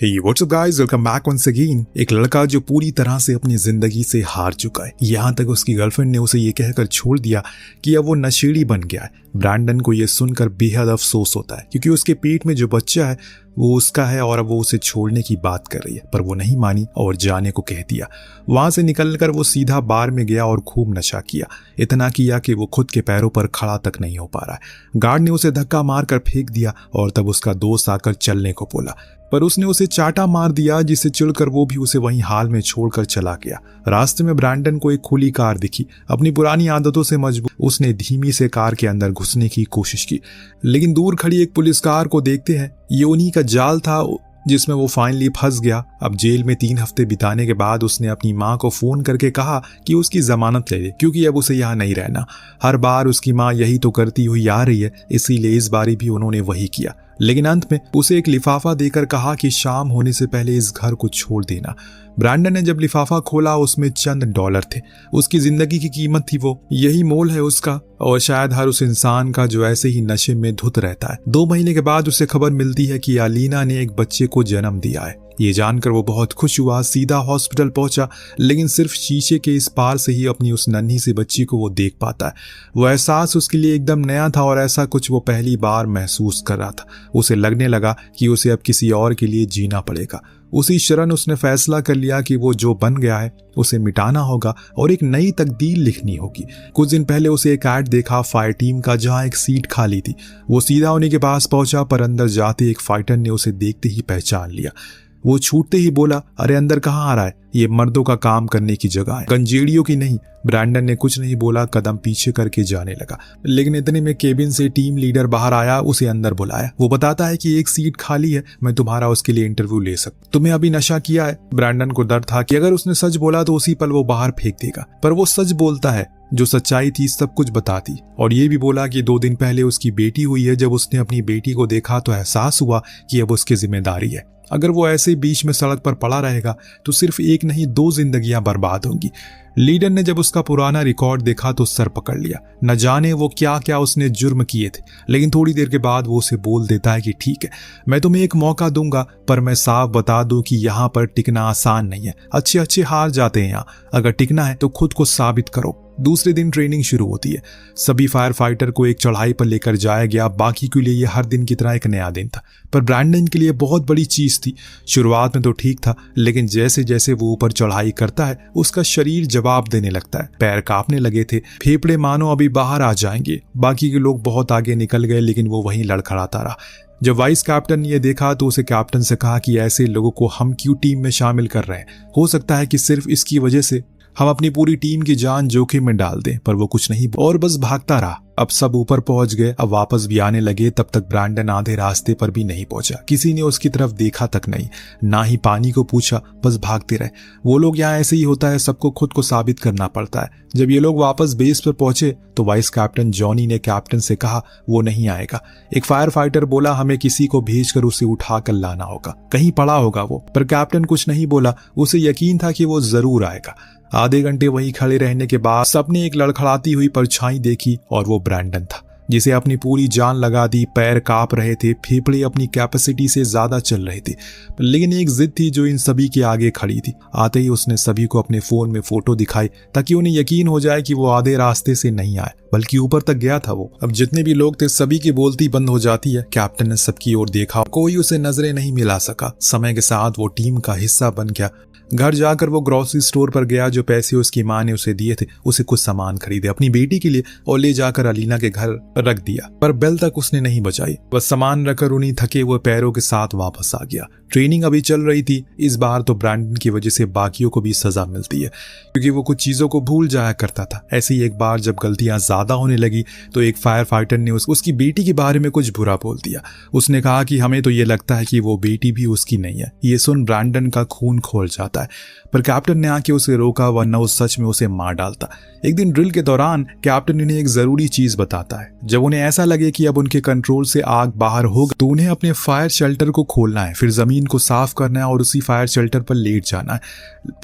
Hey, what's up guys? Welcome back once again। एक लड़का जो पूरी तरह से अपनी जिंदगी से हार चुका है, यहाँ तक उसकी गर्लफ्रेंड ने उसे ये कहकर छोड़ दिया कि अब वो नशेड़ी बन गया है। ब्रैंडन को ये सुनकर बेहद अफसोस होता है क्योंकि उसके पेट में जो बच्चा है वो उसका है और अब वो उसे छोड़ने की बात कर रही है, पर वो नहीं मानी और जाने को कह दिया। वहां से निकलकर वो सीधा बार में गया और खूब नशा किया। इतना किया कि वो खुद के पैरों पर खड़ा तक नहीं हो पा रहा है। गार्ड ने उसे धक्का मारकर फेंक दिया और तब उसका दोस्त आकर चलने को बोला, पर उसने उसे चाटा मार दिया जिससे चिढ़कर वो भी उसे वहीं हाल में छोड़कर चला गया। रास्ते में ब्रैंडन को एक खुली कार दिखी। अपनी पुरानी आदतों से मजबूर उसने धीमी से कार के अंदर घुसने की कोशिश की, लेकिन दूर खड़ी एक पुलिस कार को देखते हैं ये उन्हीं का जाल था जिसमें वो फाइनली फंस गया। अब जेल में 3 हफ्ते बिताने के बाद उसने अपनी माँ को फोन करके कहा कि उसकी जमानत ले ले क्योंकि अब उसे यहाँ नहीं रहना। हर बार उसकी माँ यही तो करती हुई आ रही है, इसीलिए इस बारी भी उन्होंने वही किया। लेकिन अंत में उसे एक लिफाफा देकर कहा कि शाम होने से पहले इस घर को छोड़ देना। ब्रैंडन ने जब लिफाफा खोला उसमें चंद डॉलर थे। उसकी जिंदगी की कीमत थी वो, यही मोल है उसका और शायद हर उस इंसान का जो ऐसे ही नशे में धुत रहता है। 2 महीने के बाद उसे खबर मिलती है कि अलीना ने एक बच्चे को जन्म दिया है। ये जानकर वो बहुत खुश हुआ, सीधा हॉस्पिटल पहुंचा, लेकिन सिर्फ शीशे के इस पार से ही अपनी उस नन्ही सी बच्ची को वो देख पाता है। वो एहसास उसके लिए एकदम नया था और ऐसा कुछ वो पहली बार महसूस कर रहा था। उसे लगने लगा कि उसे अब किसी और के लिए जीना पड़ेगा। उसी क्षण उसने फैसला कर लिया कि वो जो बन गया है उसे मिटाना होगा और एक नई तकदीर लिखनी होगी। कुछ दिन पहले उसे एक ऐड देखा फायर टीम का जहां एक सीट खाली थी। वो सीधा उन्हीं के पास पहुंचा, पर अंदर जाते एक फाइटर ने उसे देखते ही पहचान लिया। वो छूटते ही बोला, अरे अंदर कहाँ आ रहा है, ये मर्दों का काम करने की जगह है, गंजेड़ियों की नहीं। ब्रैंडन ने कुछ नहीं बोला, कदम पीछे करके जाने लगा, लेकिन इतने में केबिन से टीम लीडर बाहर आया, उसे अंदर बुलाया। वो बताता है कि एक सीट खाली है, मैं तुम्हारा उसके लिए इंटरव्यू ले सकता। तुम्हें अभी नशा किया है? ब्रैंडन को डर था कि अगर उसने सच बोला तो उसी पल वो बाहर फेंक देगा, पर वो सच बोलता है। जो सच्चाई थी सब कुछ बताती, और ये भी बोला कि 2 दिन पहले उसकी बेटी हुई है। जब उसने अपनी बेटी को देखा तो एहसास हुआ कि अब उसकी जिम्मेदारी है। अगर वो ऐसे बीच में सड़क पर पड़ा रहेगा तो सिर्फ एक नहीं 2 जिंदगियां बर्बाद होंगी। लीडर ने जब उसका पुराना रिकॉर्ड देखा तो सर पकड़ लिया। न जाने वो क्या क्या उसने जुर्म किए थे, लेकिन थोड़ी देर के बाद वो उसे बोल देता है कि ठीक है, मैं तुम्हें एक मौका दूंगा, पर मैं साफ बता दूं कि यहाँ पर टिकना आसान नहीं है। अच्छे हार जाते हैं यहाँ। अगर टिकना है तो खुद को साबित करो। दूसरे दिन ट्रेनिंग शुरू होती है। सभी फायर फाइटर को एक चढ़ाई पर लेकर जाया गया। बाकी के लिए हर दिन की तरह एक नया दिन था, पर ब्रैंडन के लिए बहुत बड़ी चीज थी। शुरुआत में तो ठीक था, लेकिन जैसे जैसे वो ऊपर चढ़ाई करता है उसका शरीर जवाब देने लगता है। पैर कांपने लगे थे, फेफड़े मानो अभी बाहर आ जाएंगे। बाकी के लोग बहुत आगे निकल गए, लेकिन वो वहीं लड़खड़ाता रहा। जब वाइस कैप्टन ने यह देखा तो उसे कैप्टन से कहा कि ऐसे लोगों को हम क्यों टीम में शामिल कर रहे हैं? हो सकता है कि सिर्फ इसकी वजह से हम अपनी पूरी टीम की जान जोखिम में डाल दें। पर वो कुछ नहीं और बस भागता रहा। अब सब ऊपर पहुंच गए, अब वापस भी आने लगे। तब तक ब्रैंडन आधे रास्ते पर भी नहीं पहुंचा। किसी ने उसकी तरफ देखा तक नहीं, ना ही पानी को पूछा, बस भागते रहे। वो लोग यहाँ ऐसे ही होता है, सबको खुद को साबित करना पड़ता है। जब ये लोग वापस बेस पर पहुंचे तो वाइस कैप्टन जॉनी ने कैप्टन से कहा वो नहीं आएगा। एक फायर फाइटर बोला हमें किसी को भेजकर उसे उठा कर लाना होगा, कहीं पड़ा होगा वो। पर कैप्टन कुछ नहीं बोला, उसे यकीन था कि वो जरूर आएगा। आधे घंटे वहीं खड़े रहने के बाद सबने एक लड़खड़ाती हुई परछाई देखी और वो ब्रैंडन था, जिसे अपनी पूरी जान लगा दी। पैर कांप रहे थे, फेफड़े अपनी कैपेसिटी से ज्यादा चल रहे थे, लेकिन एक जिद थी जो इन सभी के आगे खड़ी थी। आते ही उसने सभी को अपने फोन में फोटो दिखाई ताकि उन्हें यकीन हो जाए कि वो आधे रास्ते से नहीं आए बल्कि ऊपर तक गया था वो। अब जितने भी लोग थे सभी की बोलती बंद हो जाती है। कैप्टन ने सबकी ओर देखा, कोई उसे नजरें नहीं मिला सका। समय के साथ वो टीम का हिस्सा बन गया। घर जाकर वो ग्रोसरी स्टोर पर गया। जो पैसे उसकी माँ ने उसे दिए थे उसे कुछ सामान खरीदे अपनी बेटी के लिए और ले जाकर अलीना के घर रख दिया, पर बेल तक उसने नहीं बजाई। बस सामान रखकर उन्हीं थके हुए पैरों के साथ वापस आ गया। ट्रेनिंग अभी चल रही थी। इस बार तो ब्रैंडन की वजह से बाकियों को भी सजा मिलती है क्योंकि वो कुछ चीजों को भूल जाया करता था। ऐसे ही एक बार जब गलतियां ज्यादा होने लगी तो एक फायर फाइटर ने उसकी बेटी के बारे में कुछ बुरा बोल दिया। उसने कहा कि हमें तो ये लगता है कि वो बेटी भी उसकी नहीं है। ये सुन ब्रैंडन का खून खोल जाता है, पर कैप्टन ने आके उसे रोका, वरना उस सच में उसे मार डालता। एक दिन ड्रिल के दौरान कैप्टन उन्हें एक जरूरी चीज बताता है। जब उन्हें ऐसा लगे कि अब उनके कंट्रोल से आग बाहर होगी तो उन्हें अपने फायर शेल्टर को खोलना है, फिर जमीन को साफ करना है और उसी फायर शेल्टर पर लेट जाना है।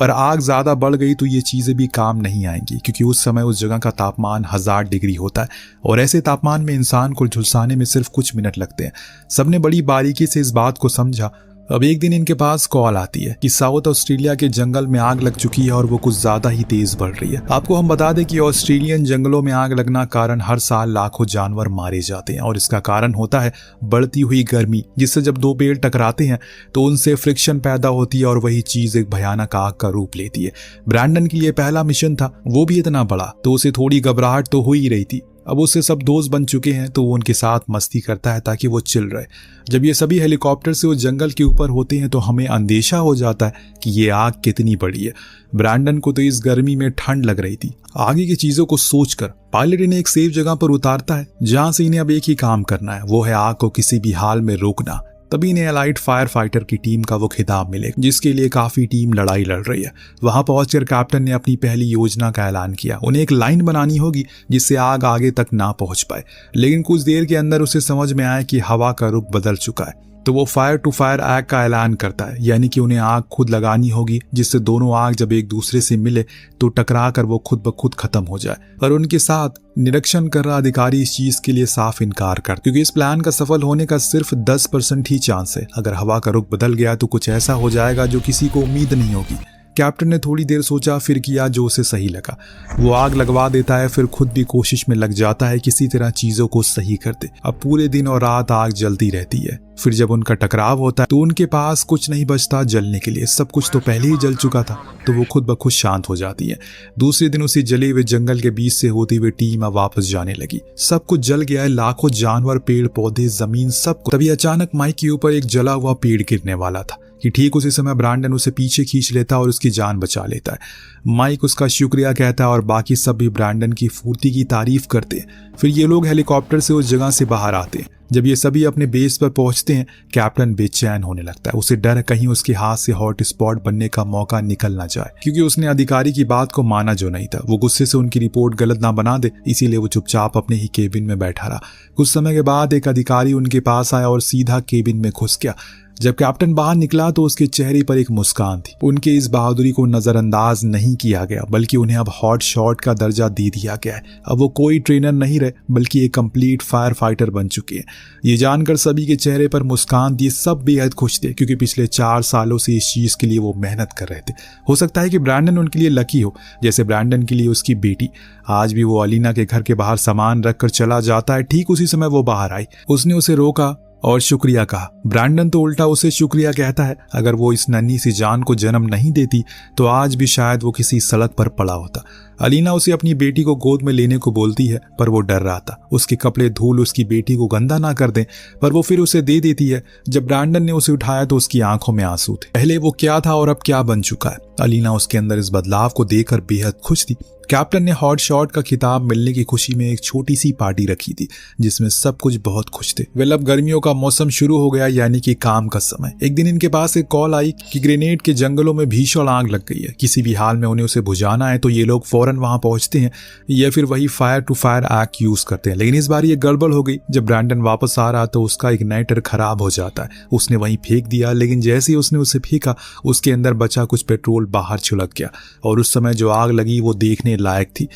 पर आग ज्यादा बढ़ गई तो ये चीजें भी काम नहीं आएंगी क्योंकि उस समय उस जगह का तापमान 1000 डिग्री होता है और ऐसे तापमान में इंसान को झुलसाने में सिर्फ कुछ मिनट लगते हैं। सबने बड़ी बारीकी से इस बात को समझा। अब एक दिन इनके पास कॉल आती है कि साउथ ऑस्ट्रेलिया के जंगल में आग लग चुकी है और वो कुछ ज्यादा ही तेज बढ़ रही है। आपको हम बता दें कि ऑस्ट्रेलियन जंगलों में आग लगना कारण हर साल लाखों जानवर मारे जाते हैं और इसका कारण होता है बढ़ती हुई गर्मी, जिससे जब दो पेड़ टकराते हैं तो उनसे फ्रिक्शन पैदा होती है और वही चीज एक भयानक आग का रूप लेती है। ब्रैंडन के लिए पहला मिशन था, वो भी इतना बड़ा, तो उसे थोड़ी घबराहट तो हो ही रही थी। अब उससे सब दोस्त बन चुके हैं तो वो उनके साथ मस्ती करता है ताकि वो चिल रहे। जब ये सभी हेलीकॉप्टर से उस जंगल के ऊपर होते हैं तो हमें अंदेशा हो जाता है कि ये आग कितनी बड़ी है। ब्रैंडन को तो इस गर्मी में ठंड लग रही थी। आगे की चीजों को सोचकर पायलट इन्हें एक सेफ जगह पर उतारता है जहां से इन्हें अब एक ही काम करना है, वो है आग को किसी भी हाल में रोकना। तभी इन्हें एलाइट फायर फाइटर की टीम का वो खिताब मिले जिसके लिए काफी टीम लड़ाई लड़ रही है। वहां पहुंचकर कैप्टन ने अपनी पहली योजना का ऐलान किया। उन्हें एक लाइन बनानी होगी जिससे आग आगे तक ना पहुंच पाए, लेकिन कुछ देर के अंदर उसे समझ में आया कि हवा का रुख बदल चुका है। तो वो फायर टू फायर आग का ऐलान करता है, यानी कि उन्हें आग खुद लगानी होगी जिससे दोनों आग जब एक दूसरे से मिले तो टकरा कर वो खुद ब खुद खत्म हो जाए। पर उनके साथ निरीक्षण कर रहा अधिकारी इस चीज के लिए साफ इनकार कर, क्योंकि इस प्लान का सफल होने का सिर्फ 10% ही चांस है। अगर हवा का रुख बदल गया तो कुछ ऐसा हो जाएगा जो किसी को उम्मीद नहीं होगी। कैप्टन ने थोड़ी देर सोचा, फिर किया जो उसे सही लगा। वो आग लगवा देता है, फिर खुद भी कोशिश में लग जाता है किसी तरह चीजों को सही कर दे। अब पूरे दिन और रात आग जलती रहती है। फिर जब उनका टकराव होता है तो उनके पास कुछ नहीं बचता जलने के लिए, सब कुछ तो पहले ही जल चुका था, तो वो खुद ब खुद शांत हो जाती है। दूसरे दिन उसी जले हुए जंगल के बीच से होती हुई टीम अब वापस जाने लगी। सब कुछ जल गया है, लाखों जानवर, पेड़ पौधे, जमीन, सब कुछ। तभी अचानक माइक के ऊपर एक जला हुआ पेड़ गिरने वाला था कि ठीक उसी समय ब्रैंडन उसे पीछे खींच लेता है और उसकी जान बचा लेता है। माइक उसका शुक्रिया कहता है और बाकी सब भी ब्रैंडन की फुर्ती की तारीफ करते हैं। फिर ये लोग हेलीकॉप्टर से उस जगह से बाहर आते हैं। जब ये सभी अपने बेस पर पहुंचते हैं, कैप्टन बेचैन होने लगता है। उसे डर है कहीं उसके हाथ से हॉट स्पॉट बनने का मौका निकल ना जाए, क्योंकि उसने अधिकारी की बात को माना जो नहीं था। वो गुस्से से उनकी रिपोर्ट गलत ना बना दे, इसीलिए वो चुपचाप अपने ही केबिन में बैठा रहा। कुछ समय के बाद एक अधिकारी उनके पास आया और सीधा केबिन में घुस गया। जब कैप्टन बाहर निकला तो उसके चेहरे पर एक मुस्कान थी। उनके इस बहादुरी को नजरअंदाज नहीं किया गया, बल्कि उन्हें अब हॉट शॉट का दर्जा दे दिया गया है। अब वो कोई ट्रेनर नहीं रहे, बल्कि एक कंप्लीट फायर फाइटर बन चुके हैं। ये जानकर सभी के चेहरे पर मुस्कान थी। सब बेहद खुश थे, क्योंकि पिछले 4 सालों से इस चीज के लिए वो मेहनत कर रहे थे। हो सकता है कि ब्रैंडन उनके लिए लकी हो, जैसे ब्रैंडन के लिए उसकी बेटी। आज भी वो अलीना के घर के बाहर सामान रखकर चला जाता है। ठीक उसी समय वो बाहर आई। उसने उसे रोका और शुक्रिया कहा। ब्रैंडन तो उल्टा उसे शुक्रिया कहता है। अगर वो इस नन्ही सी जान को जन्म नहीं देती तो आज भी शायद वो किसी सड़क पर पड़ा होता। अलीना उसे अपनी बेटी को गोद में लेने को बोलती है, पर वो डर रहा था उसके कपड़े धूल उसकी बेटी को गंदा ना कर दें, पर वो फिर उसे दे देती है। जब ब्रैंडन ने उसे उठाया तो उसकी आंखों में आंसू थे। पहले वो क्या था और अब क्या बन चुका है। अलीना उसके अंदर इस बदलाव को देखकर बेहद खुश थी। कैप्टन ने हॉट शॉट का खिताब मिलने की खुशी में एक छोटी सी पार्टी रखी थी जिसमें सब कुछ बहुत खुश थे। वेल, अब गर्मियों का मौसम शुरू हो गया, यानी कि काम का समय। एक दिन इनके पास एक कॉल आई कि ग्रेनेड के जंगलों में भीषण आग लग गई है, किसी भी हाल में उन्हें उसे बुझाना है। तो ये लोग फौरन वहां पहुंचते हैं या फिर वही फायर टू फायर आग यूज करते हैं। लेकिन इस बार ये गड़बड़ हो गई। जब ब्रैंडन वापस आ रहा तो उसका इग्नाइटर खराब हो जाता है। उसने वहीं फेंक दिया, लेकिन जैसे ही उसने उसे फेंका उसके अंदर बचा कुछ पेट्रोल बाहर छुलक गया और उस समय जो आग लगी वो देखने लायक थी।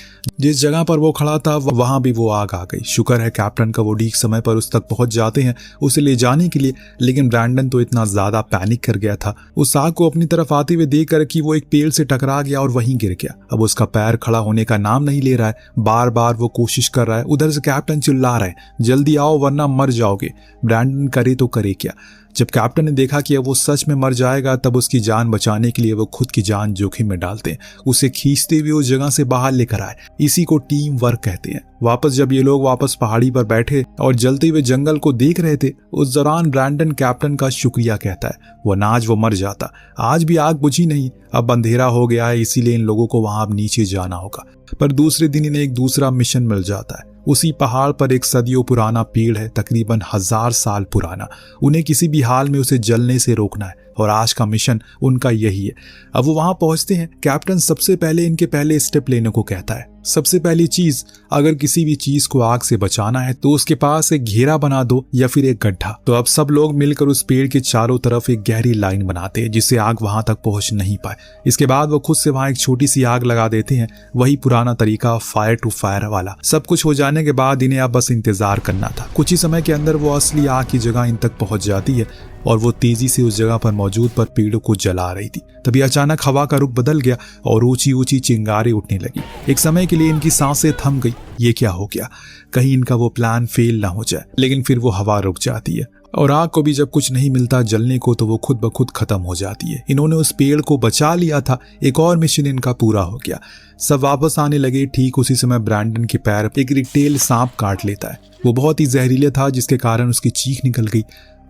जिस जगह पर वो खड़ा था वहां भी वो आग आ गई। शुक्र है कैप्टन का वो ठीक समय पर उस तक पहुंच जाते हैं उसे ले जाने के लिए, लेकिन ब्रैंडन तो इतना ज्यादा पैनिक कर गया था उस आग को अपनी तरफ आते हुए देखकर कि वो एक पेड़ से टकरा गया और वहीं गिर गया। अब उसका पैर खड़ा होने का नाम नहीं ले रहा है, बार बार वो कोशिश कर रहा है। उधर से कैप्टन चिल्ला रहा है, जल्दी आओ वरना मर जाओगे। ब्रैंडन करे तो करे क्या। जब कैप्टन ने देखा कि अब वो सच में मर जाएगा तब उसकी जान बचाने के लिए वो खुद की जान जोखिम में डालते हैं। उसे खींचते हुए उस जगह से बाहर लेकर आए। इसी को टीम वर्क कहते हैं। वापस जब ये लोग वापस पहाड़ी पर बैठे और जलते हुए जंगल को देख रहे थे, उस दौरान ब्रैंडन कैप्टन का शुक्रिया कहता है। वरना आज वो मर जाता। आज भी आग बुझी नहीं, अब अंधेरा हो गया है, इसीलिए इन लोगों को वहां अब नीचे जाना होगा। पर दूसरे दिन इन्हें एक दूसरा मिशन मिल जाता है। उसी पहाड़ पर एक सदियों पुराना पेड़ है, तकरीबन 1000 साल पुराना। उन्हें किसी भी हाल में उसे जलने से रोकना है और आज का मिशन उनका यही है। अब वो वहां पहुंचते हैं। कैप्टन सबसे पहले इनके पहले स्टेप लेने को कहता है। सबसे पहली चीज, अगर किसी भी चीज को आग से बचाना है तो उसके पास एक घेरा बना दो या फिर एक गड्ढा। तो अब सब लोग मिलकर उस पेड़ के चारों तरफ एक गहरी लाइन बनाते हैं जिससे आग वहां तक पहुंच नहीं पाए। इसके बाद वो खुद से वहां एक छोटी सी आग लगा देते हैं, वही पुराना तरीका फायर टू फायर वाला। सब कुछ हो जाने के बाद इन्हें अब बस इंतजार करना था। कुछ ही समय के अंदर वो असली आग की जगह इन तक पहुंच जाती है और वो तेजी से उस जगह पर मौजूद पर पेड़ों को जला रही थी। तभी अचानक हवा का रुख बदल गया और ऊंची ऊंची चिंगारें उठने लगी। एक समय के लिए इनकी सांसें थम गई। ये क्या हो गया? कहीं इनका वो प्लान फेल ना हो जाए। लेकिन फिर वो हवा रुक जाती है और आग को भी जब कुछ नहीं मिलता जलने को तो वो खुद ब खुद खत्म हो जाती है। इन्होंने उस पेड़ को बचा लिया था। एक और मिशन इनका पूरा हो गया। सब वापस आने लगे। ठीक उसी समय ब्रैंडन के पैर एक रिकटेल सांप काट लेता है। वो बहुत ही जहरीला था जिसके कारण उसकी चीख निकल गई।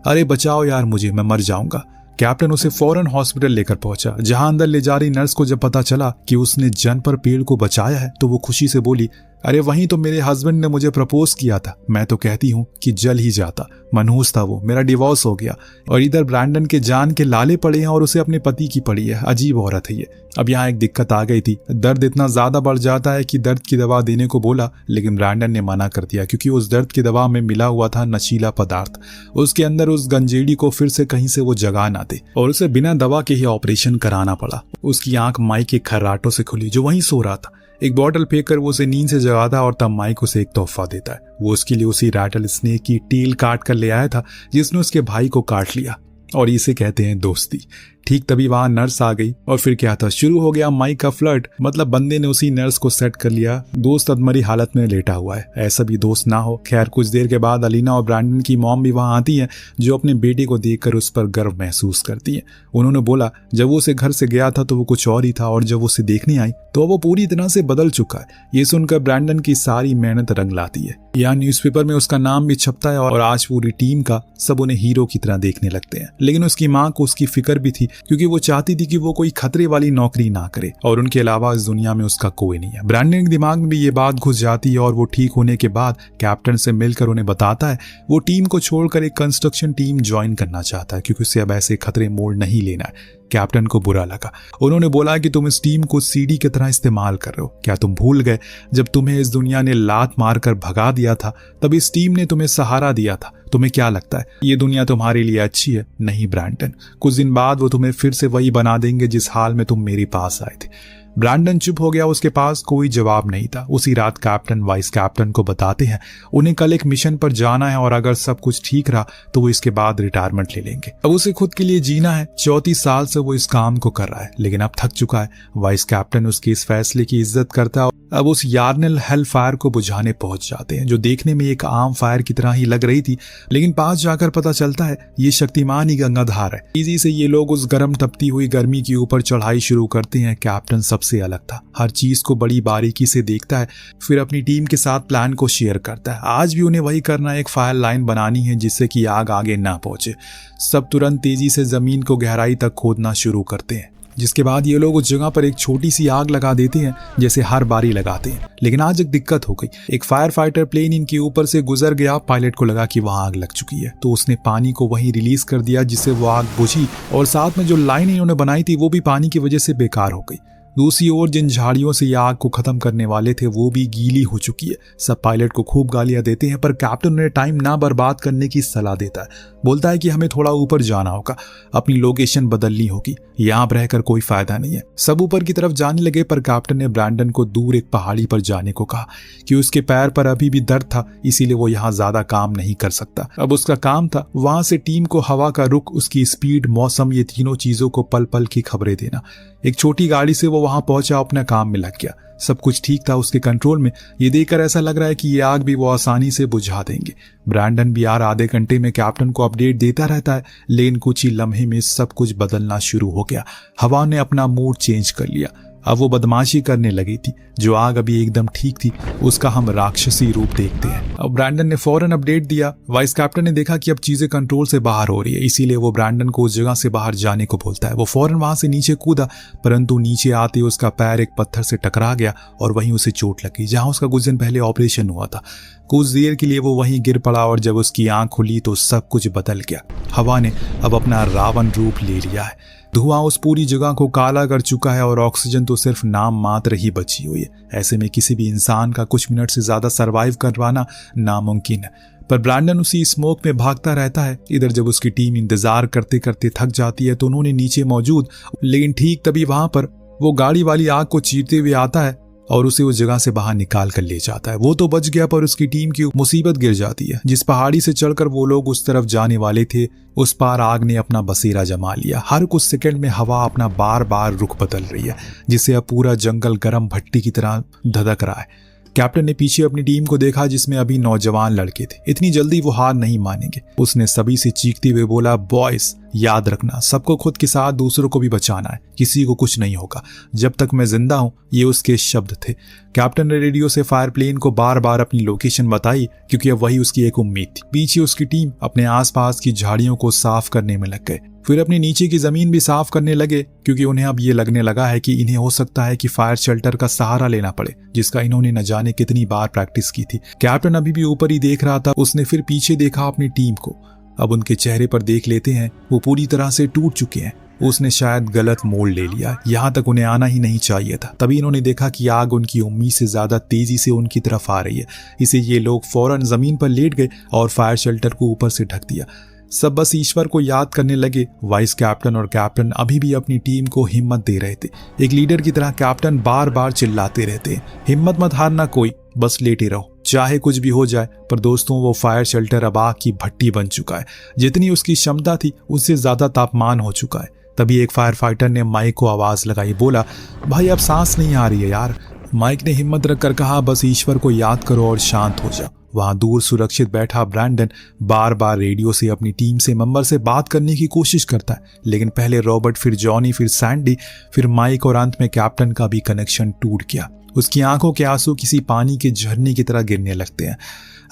अरे बचाओ यार मुझे, मैं मर जाऊंगा। कैप्टन उसे फौरन हॉस्पिटल लेकर पहुंचा। जहां अंदर ले जा रही नर्स को जब पता चला कि उसने जन पर पेड़ को बचाया है तो वो खुशी से बोली, अरे वहीं तो मेरे हस्बैंड ने मुझे प्रपोज किया था। मैं तो कहती हूँ कि जल ही जाता। मनहूस था वो, मेरा डिवोर्स हो गया। और इधर ब्रैंडन के जान के लाले पड़े हैं और उसे अपने पति की पड़ी है। अजीब औरत है ये। अब यहाँ एक दिक्कत आ गई थी। दर्द इतना ज्यादा बढ़ जाता है कि दर्द की दवा देने को बोला, लेकिन ब्रैंडन ने मना कर दिया क्योंकि उस दर्द की दवा में मिला हुआ था नशीला पदार्थ। उसके अंदर उस गंजेड़ी को फिर से कहीं से वो जगा ना दे और उसे बिना दवा के ही ऑपरेशन कराना पड़ा। उसकी आंख माइक के खर्राटों से खुली जो वहीं सो रहा था। एक बॉटल फेंककर वो उसे नींद से जगाता और तब माइक उसे एक तोहफा देता है। वो उसके लिए उसी रैटल स्नेक की टेल काट कर ले आया था जिसने उसके भाई को काट लिया और इसे कहते हैं दोस्ती। ठीक तभी वहां नर्स आ गई और फिर क्या था, शुरू हो गया माइक का फ्लर्ट। मतलब बंदे ने उसी नर्स को सेट कर लिया। दोस्त अधमरी हालत में लेटा हुआ है। ऐसा भी दोस्त ना हो। खैर कुछ देर के बाद अलीना और ब्रैंडन की मॉम भी वहां आती है जो अपने बेटे को देखकर उस पर गर्व महसूस करती है। उन्होंने बोला जब वो उसे घर से गया था तो वो कुछ और ही था और जब वो उसे देखने आई तो वो पूरी तरह से बदल चुका है। ये सुनकर ब्रैंडन की सारी मेहनत रंग लाती है। यहाँ न्यूज़पेपर में उसका नाम भी छपता है और आज पूरी टीम का सब उन्हें हीरो की तरह देखने लगते हैं। लेकिन उसकी माँ को उसकी फिक्र भी थी क्योंकि वो चाहती थी कि वो कोई खतरे वाली नौकरी ना करे और उनके अलावा इस दुनिया में उसका कोई नहीं है। ब्रैंडन के दिमाग में भी ये बात घुस जाती है और वो ठीक होने के बाद कैप्टन से मिलकर उन्हें बताता है वो टीम को छोड़कर एक कंस्ट्रक्शन टीम ज्वाइन करना चाहता है क्योंकि उसे अब ऐसे खतरे मोड़ नहीं लेना है। कैप्टन को बुरा लगा। उन्होंने बोला कि तुम इस टीम को सीढ़ी की तरह इस्तेमाल कर रहे हो। क्या तुम भूल गए जब तुम्हें इस दुनिया ने लात मारकर भगा दिया था तब इस टीम ने तुम्हें सहारा दिया था। तुम्हें क्या लगता है ये दुनिया तुम्हारे लिए अच्छी है? नहीं ब्रैंडन, कुछ दिन बाद वो तुम्हें फिर से वही बना देंगे जिस हाल में तुम मेरे पास आए थे। ब्रैंडन चुप हो गया। उसके पास कोई जवाब नहीं था। उसी रात कैप्टन वाइस कैप्टन को बताते हैं उन्हें कल एक मिशन पर जाना है और अगर सब कुछ ठीक रहा तो वो इसके बाद रिटायरमेंट ले लेंगे। अब उसे खुद के लिए जीना है। 34 साल से वो इस काम को कर रहा है लेकिन अब थक चुका है। वाइस कैप्टन उसके इस फैसले की इज्जत करता है। अब उस यार्नल हेल फायर को बुझाने पहुंच जाते हैं जो देखने में एक आम फायर की तरह ही लग रही थी, लेकिन पास जाकर पता चलता है ये शक्तिमान ही गंगाधार है। तेजी से ये लोग उस गर्म तपती हुई गर्मी के ऊपर चढ़ाई शुरू करते हैं। कैप्टन सबसे अलग था। हर चीज को बड़ी बारीकी से देखता है, फिर अपनी टीम के साथ प्लान को शेयर करता है। आज भी उन्हें वही करना है, एक फायर लाइन बनानी है जिससे कि आग आगे ना पहुंचे। सब तुरंत तेजी से जमीन को गहराई तक खोदना शुरू करते हैं, जिसके बाद ये लोग उस जगह पर एक छोटी सी आग लगा देते हैं जैसे हर बारी लगाते हैं। लेकिन आज एक दिक्कत हो गई। एक फायर फाइटर प्लेन इनके ऊपर से गुजर गया। पायलट को लगा कि वहां आग लग चुकी है तो उसने पानी को वहीं रिलीज कर दिया जिससे वो आग बुझी और साथ में जो लाइन इन्होंने बनाई थी वो भी पानी की वजह से बेकार हो गई। दूसरी ओर जिन झाड़ियों से ये आग को खत्म करने वाले थे वो भी गीली हो चुकी है। सब पायलट को खूब गालियां देते हैं पर कैप्टन उन्हें टाइम ना बर्बाद करने की सलाह देता है। बोलता है कि हमें थोड़ा ऊपर जाना होगा, अपनी लोकेशन बदलनी होगी, यहाँ पर रहकर कोई फायदा नहीं है। सब ऊपर की तरफ जाने लगे पर कैप्टन ने ब्रैंडन को दूर एक पहाड़ी पर जाने को कहा कि उसके पैर पर अभी भी दर्द था, इसीलिए वो यहाँ ज्यादा काम नहीं कर सकता। अब उसका काम था वहां से टीम को हवा का रुख, उसकी स्पीड, मौसम, ये तीनों चीजों को पल पल की खबरें देना। एक छोटी गाड़ी से वो वहां पहुंचा, अपने काम में लग गया। सब कुछ ठीक था उसके कंट्रोल में। ये देखकर ऐसा लग रहा है कि ये आग भी वो आसानी से बुझा देंगे। ब्रैंडन भी यार आधे घंटे में कैप्टन को अपडेट देता रहता है, लेकिन कुछ ही लम्हे में सब कुछ बदलना शुरू हो गया। हवा ने अपना मूड चेंज कर लिया। अब वो बदमाशी करने लगी थी। जो आग अभी एकदम ठीक थी उसका हम राक्षसी रूप देखते हैं। अब ब्रैंडन ने फौरन अपडेट दिया। वाइस कैप्टन ने देखा कि अब चीजें कंट्रोल से बाहर हो रही है, इसीलिए वो ब्रैंडन को उस जगह से बाहर जाने को बोलता है। वो फौरन वहां से नीचे कूदा, परंतु नीचे आते उसका पैर एक पत्थर से टकरा गया और वहीं उसे चोट लगी जहां उसका कुछ दिन पहले ऑपरेशन हुआ था। कुछ देर के लिए वो वहीं गिर पड़ा और जब उसकी आंख खुली तो सब कुछ बदल गया। हवा ने अब अपना रावण रूप ले लिया है। धुआं उस पूरी जगह को काला कर चुका है और ऑक्सीजन तो तो सिर्फ नाम मात्र ही बची हुई है। ऐसे में किसी भी इंसान का कुछ मिनट से ज्यादा सरवाइव करवाना नामुमकिन है। पर ब्रैंडन उसी स्मोक में भागता रहता है। इधर जब उसकी टीम इंतजार करते करते थक जाती है तो उन्होंने नीचे मौजूद, लेकिन ठीक तभी वहां पर वो गाड़ी वाली आग को चीरते हुए आता है और उसे उस जगह से बाहर निकाल कर ले जाता है। वो तो बच गया पर उसकी टीम की मुसीबत गिर जाती है। जिस पहाड़ी से चढ़कर वो लोग उस तरफ जाने वाले थे, उस पार आग ने अपना बसेरा जमा लिया। हर कुछ सेकंड में हवा अपना बार बार रुख बदल रही है, जिससे अब पूरा जंगल गर्म भट्टी की तरह धधक रहा है। कैप्टन ने पीछे अपनी टीम को देखा जिसमें अभी नौजवान लड़के थे। इतनी जल्दी वो हार नहीं मानेंगे। उसने सभी से चीखते हुए बोला, बॉयज याद रखना, सबको खुद के साथ दूसरों को भी बचाना है, किसी को कुछ नहीं होगा जब तक मैं जिंदा हूं। ये उसके शब्द थे। कैप्टन ने रेडियो से फायर प्लेन को बार बार अपनी लोकेशन बताई क्योंकि अब वही उसकी एक उम्मीद थी। पीछे उसकी टीम अपने आसपास की झाड़ियों को साफ करने में लग गए। फिर अपने नीचे की जमीन भी साफ करने लगे क्योंकि उन्हें अब ये लगने लगा है कि इन्हें हो सकता है कि फायर शेल्टर का सहारा लेना पड़े, जिसका इन्होंने न जाने कितनी बार प्रैक्टिस की थी। कैप्टन अभी भी ऊपर ही देख रहा था। उसने फिर पीछे देखा अपनी टीम को। अब उनके चेहरे पर देख लेते हैं, वो पूरी तरह से टूट चुके हैं। उसने शायद गलत मोड़ ले लिया, यहाँ तक उन्हें आना ही नहीं चाहिए था। तभी इन्होंने देखा कि आग उनकी उम्मीद से ज्यादा तेजी से उनकी तरफ आ रही है। इसे ये लोग फौरन जमीन पर लेट गए और फायर शेल्टर को ऊपर से ढक दिया। सब बस ईश्वर को याद करने लगे। वाइस कैप्टन और कैप्टन अभी भी अपनी टीम को हिम्मत दे रहे थे। एक लीडर की तरह कैप्टन बार बार चिल्लाते रहते हैं, हिम्मत मत हारना कोई, बस लेटे रहो, चाहे कुछ भी हो जाए। पर दोस्तों, वो फायर शेल्टर अब आग की भट्टी बन चुका है। जितनी उसकी क्षमता थी उससे ज्यादा तापमान हो चुका है। तभी एक फायर फाइटर ने माइक को आवाज लगाई, बोला, भाई अब सांस नहीं आ रही है यार। माइक ने हिम्मत रखकर कहा, बस ईश्वर को याद करो और शांत हो जाओ। वहां दूर सुरक्षित बैठा ब्रैंडन बार बार रेडियो से अपनी टीम से मेंबर से बात करने की कोशिश करता है, लेकिन पहले रॉबर्ट, फिर जॉनी, फिर सैंडी, फिर माइक और अंत में कैप्टन का भी कनेक्शन टूट गया। उसकी आंखों के आंसू किसी पानी के झरने की तरह गिरने लगते हैं।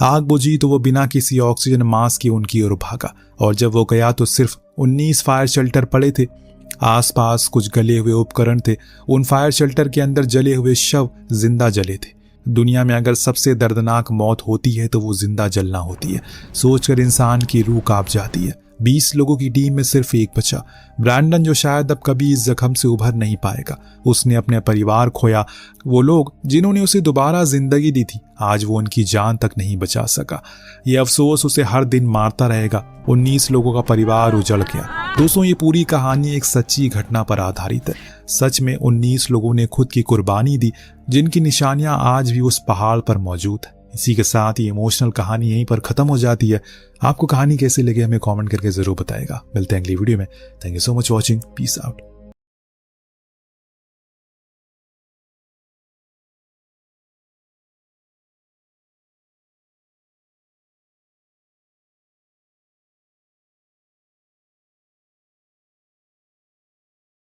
आग बुझी तो वो बिना किसी ऑक्सीजन मास्क के उनकी ओर भागा और जब वो गया तो सिर्फ 19 फायर शेल्टर पड़े थे। आसपास कुछ गले हुए उपकरण थे। उन फायर शेल्टर के अंदर जले हुए शव जिंदा जले थे। दुनिया में अगर सबसे दर्दनाक मौत होती है तो वो जिंदा जलना होती है। सोचकर इंसान की रूह कांप जाती है। 20 लोगों की टीम में सिर्फ एक बचा, ब्रैंडन, जो शायद अब कभी इस जख्म से उभर नहीं पाएगा। उसने अपने परिवार खोया। वो लोग जिन्होंने उसे दोबारा जिंदगी दी थी, आज वो उनकी जान तक नहीं बचा सका। ये अफसोस उसे हर दिन मारता रहेगा। 19 लोगों का परिवार उजड़ गया। दोस्तों, ये पूरी कहानी एक सच्ची घटना पर आधारित है। सच में 19 लोगों ने खुद की कुर्बानी दी, जिनकी निशानियां आज भी उस पहाड़ पर मौजूद है। इसी के साथ ये इमोशनल कहानी यहीं पर खत्म हो जाती है। आपको कहानी कैसे लगे हमें कमेंट करके जरूर बताएगा। मिलते हैं अगली वीडियो में। Thank you so much watching. Peace out.